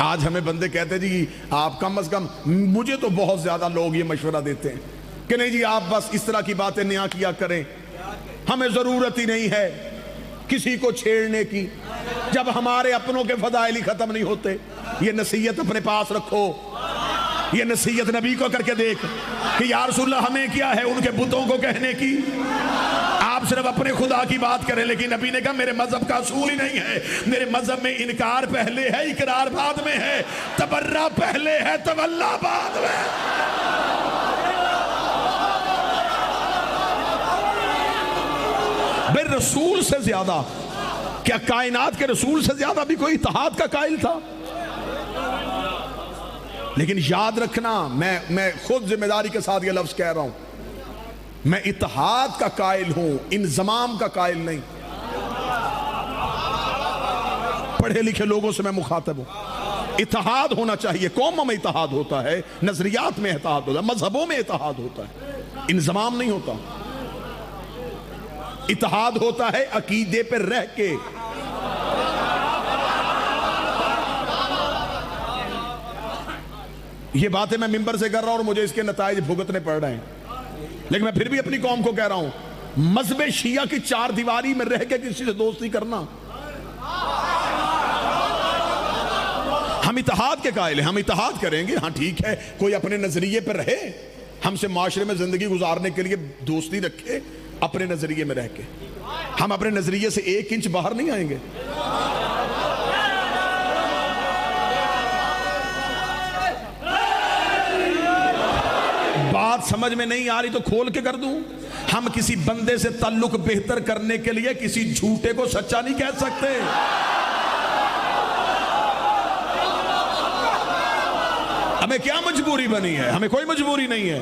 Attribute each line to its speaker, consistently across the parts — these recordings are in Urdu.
Speaker 1: آج ہمیں بندے کہتے ہیں جی آپ کم از کم، مجھے تو بہت زیادہ لوگ یہ مشورہ دیتے ہیں کہ نہیں جی آپ بس اس طرح کی باتیں نہ کیا کریں، ہمیں ضرورت ہی نہیں ہے کسی کو چھیڑنے کی، جب ہمارے اپنوں کے فضائل ہی ختم نہیں ہوتے۔ یہ نصیحت اپنے پاس رکھو، یہ نصیحت نبی کو کر کے دیکھ کہ یا رسول اللہ ہمیں کیا ہے ان کے بتوں کو کہنے کی، آپ صرف اپنے خدا کی بات کریں۔ لیکن نبی نے کہا میرے مذہب کا اصول ہی نہیں ہے، میرے مذہب میں انکار پہلے ہے، اقرار بعد میں ہے، تبرہ پہلے ہے، تولا بعد میں۔ بے رسول سے زیادہ، کیا کائنات کے رسول سے زیادہ بھی کوئی اتحاد کا قائل تھا؟ لیکن یاد رکھنا، میں خود ذمہ داری کے ساتھ یہ لفظ کہہ رہا ہوں، میں اتحاد کا قائل ہوں، انضمام کا قائل نہیں۔ پڑھے لکھے لوگوں سے میں مخاطب ہوں، اتحاد ہونا چاہیے، قوموں میں اتحاد ہوتا ہے، نظریات میں اتحاد ہوتا ہے، مذہبوں میں اتحاد ہوتا ہے، انضمام نہیں ہوتا۔ اتحاد ہوتا ہے عقیدے پر رہ کے۔ یہ باتیں میں ممبر سے کر رہا ہوں اور مجھے اس کے نتائج بھگتنے پڑ رہے ہیں، لیکن میں پھر بھی اپنی قوم کو کہہ رہا ہوں، مذہب شیعہ کی چار دیواری میں رہ کے کسی سے دوستی کرنا، ہم اتحاد کے قائل ہیں، ہم اتحاد کریں گے، ہاں ٹھیک ہے، کوئی اپنے نظریے پر رہے، ہم سے معاشرے میں زندگی گزارنے کے لیے دوستی رکھے، اپنے نظریے میں رہ کے، ہم اپنے نظریے سے 1 انچ باہر نہیں آئیں گے۔ بات سمجھ میں نہیں آ رہی تو کھول کے کر دوں، ہم کسی بندے سے تعلق بہتر کرنے کے لیے کسی جھوٹے کو سچا نہیں کہہ سکتے۔ ہمیں کیا مجبوری بنی ہے؟ ہمیں کوئی مجبوری نہیں ہے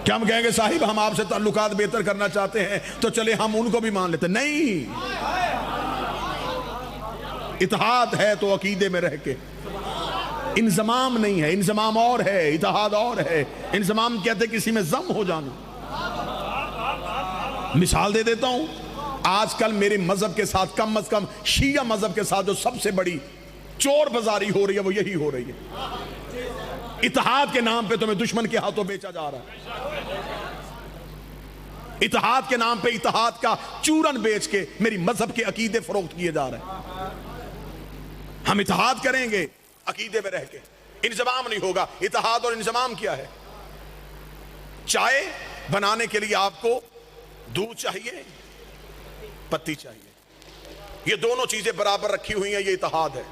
Speaker 1: کہ ہم کہیں گے صاحب ہم آپ سے تعلقات بہتر کرنا چاہتے ہیں تو چلے ہم ان کو بھی مان لیتے، نہیں۔ اتحاد ہے تو عقیدے میں رہ کے، انضمام نہیں ہے، انضمام اور ہے، اتحاد اور ہے۔ انضمام کہتے کسی میں ضم ہو جانا۔ مثال دے دیتا ہوں، آج کل میرے مذہب کے ساتھ، کم از کم شیعہ مذہب کے ساتھ جو سب سے بڑی چور بازاری ہو رہی ہے وہ یہی ہو رہی ہے، اتحاد کے نام پہ تمہیں دشمن کے ہاتھوں بیچا جا رہا ہے، اتحاد کے نام پہ اتحاد کا چورن بیچ کے میری مذہب کے عقیدے فروخت کیے جا رہے ہیں۔ ہم اتحاد کریں گے عقیدے میں رہ کے، انضمام نہیں ہوگا۔ اتحاد اور انضمام کیا ہے؟ چائے بنانے کے لیے آپ کو دودھ چاہیے، پتی چاہیے، یہ دونوں چیزیں برابر رکھی ہوئی ہیں، یہ اتحاد ہے۔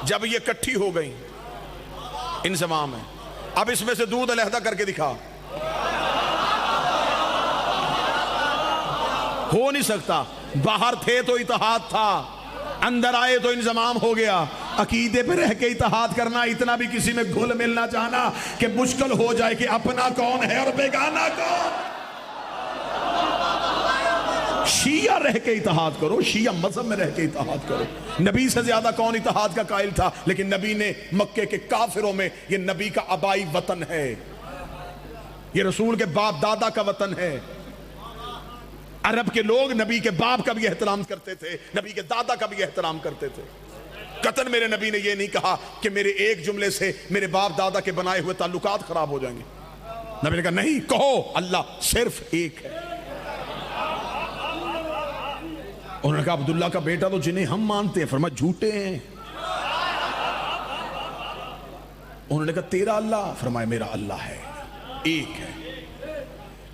Speaker 1: جب یہ کٹھی ہو گئی انضمام ہے۔ اب اس میں سے دودھ علیحدہ کر کے دکھا، ہو نہیں سکتا۔ باہر تھے تو اتحاد تھا، اندر آئے تو انضمام ہو گیا۔ عقیدے پہ رہ کے اتحاد کرنا، اتنا بھی کسی میں گھل مل نہ جانا کہ مشکل ہو جائے کہ اپنا کون ہے اور بیگانہ کون۔ شیعہ رہ کے اتحاد کرو، شیعہ مذہب میں رہ کے اتحاد کرو۔ نبی سے زیادہ کون اتحاد کا قائل تھا؟ لیکن نبی نے مکے کے کافروں میں، یہ نبی کا آبائی وطن ہے، یہ رسول کے باپ دادا کا وطن ہے۔ عرب کے لوگ نبی کے باپ کا بھی احترام کرتے تھے، نبی کے دادا کا بھی احترام کرتے تھے۔ قطعاً میرے نبی نے یہ نہیں کہا کہ میرے ایک جملے سے میرے باپ دادا کے بنائے ہوئے تعلقات خراب ہو جائیں گے۔ نبی نے کہا نہیں، کہو اللہ صرف ایک ہے۔ انہوں نے کہا عبداللہ کا بیٹا تو جنہیں ہم مانتے ہیں، فرمایا جھوٹے ہیں۔ انہوں نے کہا تیرا اللہ، فرمایا میرا اللہ ہے، ایک ہے۔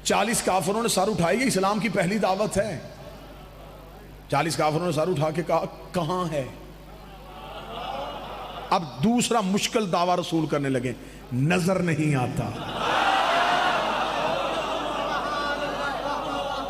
Speaker 1: 40 کافروں نے سر اٹھائی، یہ اسلام کی پہلی دعوت ہے۔ 40 کافروں نے سر اٹھا کے کہا کہاں ہے؟ اب دوسرا مشکل دعویٰ رسول کرنے لگے، نظر نہیں آتا،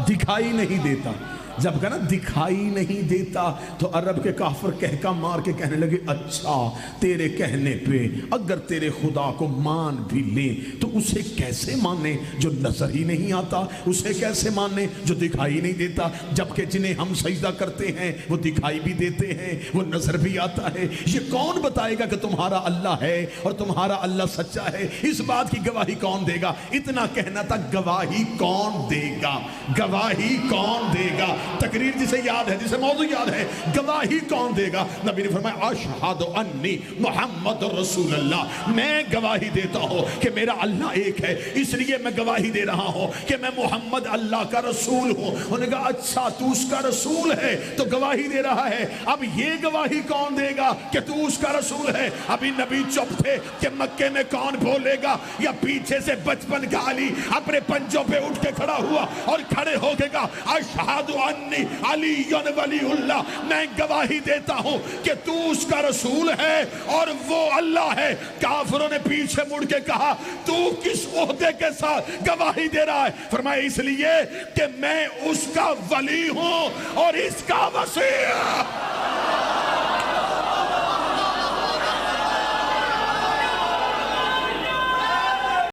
Speaker 1: دکھائی نہیں دیتا۔ جب کہا نا دکھائی نہیں دیتا تو عرب کے کافر کہکا مار کے کہنے لگے اچھا تیرے کہنے پہ اگر تیرے خدا کو مان بھی لیں تو اسے کیسے مانے جو نظر ہی نہیں آتا، اسے کیسے مانے جو دکھائی نہیں دیتا، جبکہ جنہیں ہم سجدہ کرتے ہیں وہ دکھائی بھی دیتے ہیں، وہ نظر بھی آتا ہے۔ یہ کون بتائے گا کہ تمہارا اللہ ہے اور تمہارا اللہ سچا ہے؟ اس بات کی گواہی کون دے گا؟ اتنا کہنا تھا گواہی کون دے گا، گواہی کون دے گا؟ تقریر جسے یاد ہے، جسے موضوع یاد ہے، گواہی کون دے گا؟ نبی نے فرمایا اشہد انی محمد رسول اللہ، میں گواہی دیتا ہوں کہ میرا اللہ ایک ہے، اس لیے میں گواہی دے رہا ہوں کہ میں محمد اللہ کا رسول ہوں۔ انہوں نے کہا اچھا تو اس کا رسول ہے تو گواہی دے رہا ہے، اب یہ گواہی کون دے گا کہ تو اس کا رسول ہے؟ ابھی نبی چپ تھے کہ مکے میں کون بولے گا، یا پیچھے سے بچپن کا علی اپنے پنجوں پہ اٹھ کے کھڑا ہوا اور کھڑے ہو کے کہا اشہد انی علی ولی اللہ، میں گواہی دیتا ہوں کہ تو اس کا رسول ہے اور وہ اللہ ہے۔ کافروں نے پیچھے مڑ کے کہا تو کس عہدے کے ساتھ گواہی دے رہا ہے؟ فرمایا اس لیے کہ میں اس کا ولی ہوں اور اس کا وسیع۔